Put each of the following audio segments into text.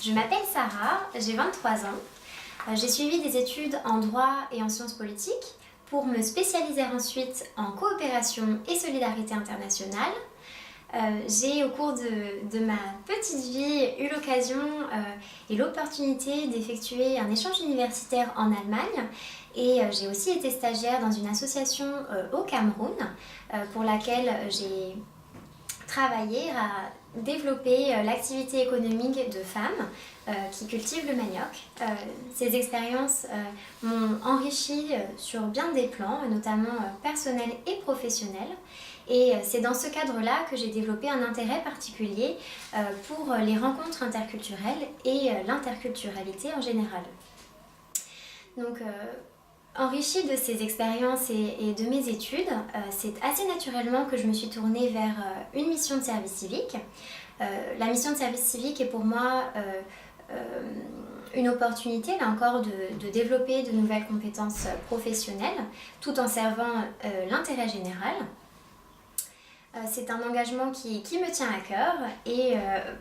Je m'appelle Sarah, j'ai 23 ans. J'ai suivi des études en droit et en sciences politiques pour me spécialiser ensuite en coopération et solidarité internationale. J'ai au cours de ma petite vie eu l'occasion et l'opportunité d'effectuer un échange universitaire en Allemagne et j'ai aussi été stagiaire dans une association au Cameroun pour laquelle j'ai travaillé à développer l'activité économique de femmes qui cultivent le manioc. Ces expériences m'ont enrichi sur bien des plans, notamment personnels et professionnels. Et c'est dans ce cadre-là que j'ai développé un intérêt particulier pour les rencontres interculturelles et l'interculturalité en général. Donc, enrichie de ces expériences et de mes études, c'est assez naturellement que je me suis tournée vers une mission de service civique. La mission de service civique est pour moi une opportunité, là encore, de développer de nouvelles compétences professionnelles tout en servant l'intérêt général. C'est un engagement qui me tient à cœur et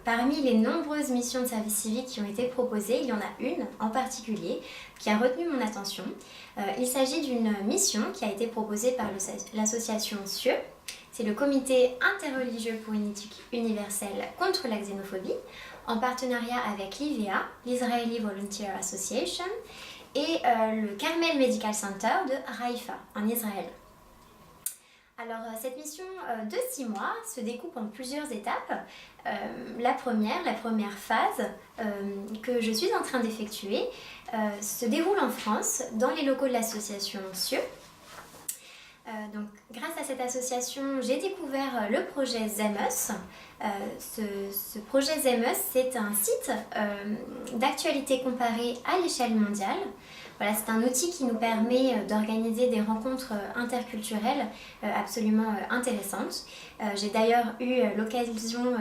parmi les nombreuses missions de service civique qui ont été proposées, il y en a une en particulier qui a retenu mon attention. Il s'agit d'une mission qui a été proposée par l'association CIeux. C'est le Comité interreligieux pour une éthique universelle contre la xénophobie, en partenariat avec l'IVA, l'Israeli Volunteer Association, et le Carmel Medical Center de Haïfa, en Israël. Alors cette mission de 6 mois se découpe en plusieurs étapes. La première phase que je suis en train d'effectuer se déroule en France, dans les locaux de l'association CIeux. Donc, grâce à cette association, j'ai découvert le projet ZEMUS. Ce projet ZEMUS, c'est un site d'actualité comparée à l'échelle mondiale. Voilà, c'est un outil qui nous permet d'organiser des rencontres interculturelles absolument intéressantes. J'ai d'ailleurs eu l'occasion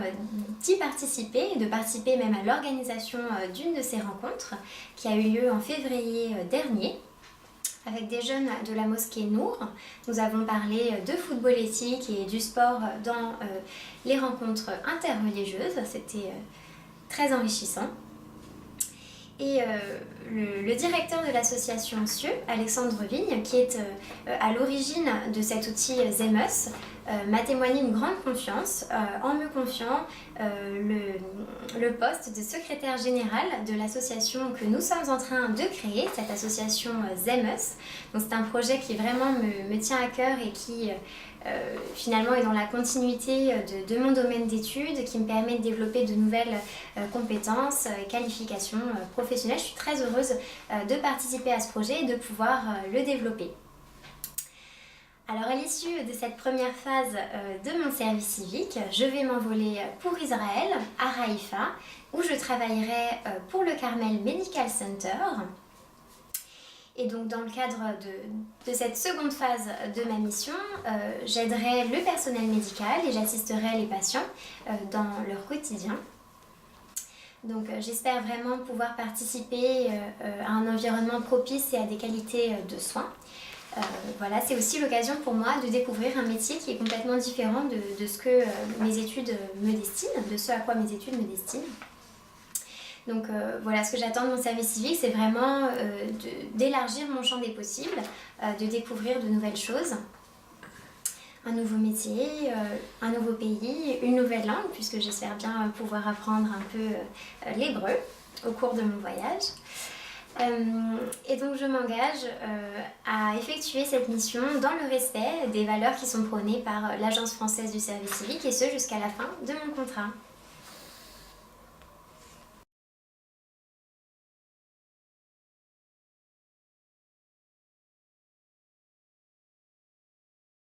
d'y participer, de participer même à l'organisation d'une de ces rencontres qui a eu lieu en février dernier. Avec des jeunes de la mosquée Nour, nous avons parlé de football éthique et du sport dans les rencontres interreligieuses. C'était très enrichissant. Et le directeur de l'association CIeux, Alexandre Vigne, qui est à l'origine de cet outil ZEMUS, m'a témoigné une grande confiance en me confiant le poste de secrétaire général de l'association que nous sommes en train de créer, cette association ZEMUS. Donc c'est un projet qui vraiment me tient à cœur et qui finalement est dans la continuité de mon domaine d'études, qui me permet de développer de nouvelles compétences et qualifications professionnelles. Je suis très heureuse de participer à ce projet et de pouvoir le développer. Alors à l'issue de cette première phase de mon service civique, je vais m'envoler pour Israël, à Haïfa, où je travaillerai pour le Carmel Medical Center. Et donc dans le cadre de cette seconde phase de ma mission, j'aiderai le personnel médical et j'assisterai les patients dans leur quotidien. Donc j'espère vraiment pouvoir participer à un environnement propice et à des qualités de soins. Voilà, c'est aussi l'occasion pour moi de découvrir un métier qui est complètement différent de ce que mes études me destinent, de ce à quoi mes études me destinent. Donc voilà, ce que j'attends de mon service civique, c'est vraiment d'élargir mon champ des possibles, de découvrir de nouvelles choses, un nouveau métier, un nouveau pays, une nouvelle langue, puisque j'espère bien pouvoir apprendre un peu l'hébreu au cours de mon voyage. Et donc je m'engage à effectuer cette mission dans le respect des valeurs qui sont prônées par l'Agence française du service civique et ce jusqu'à la fin de mon contrat.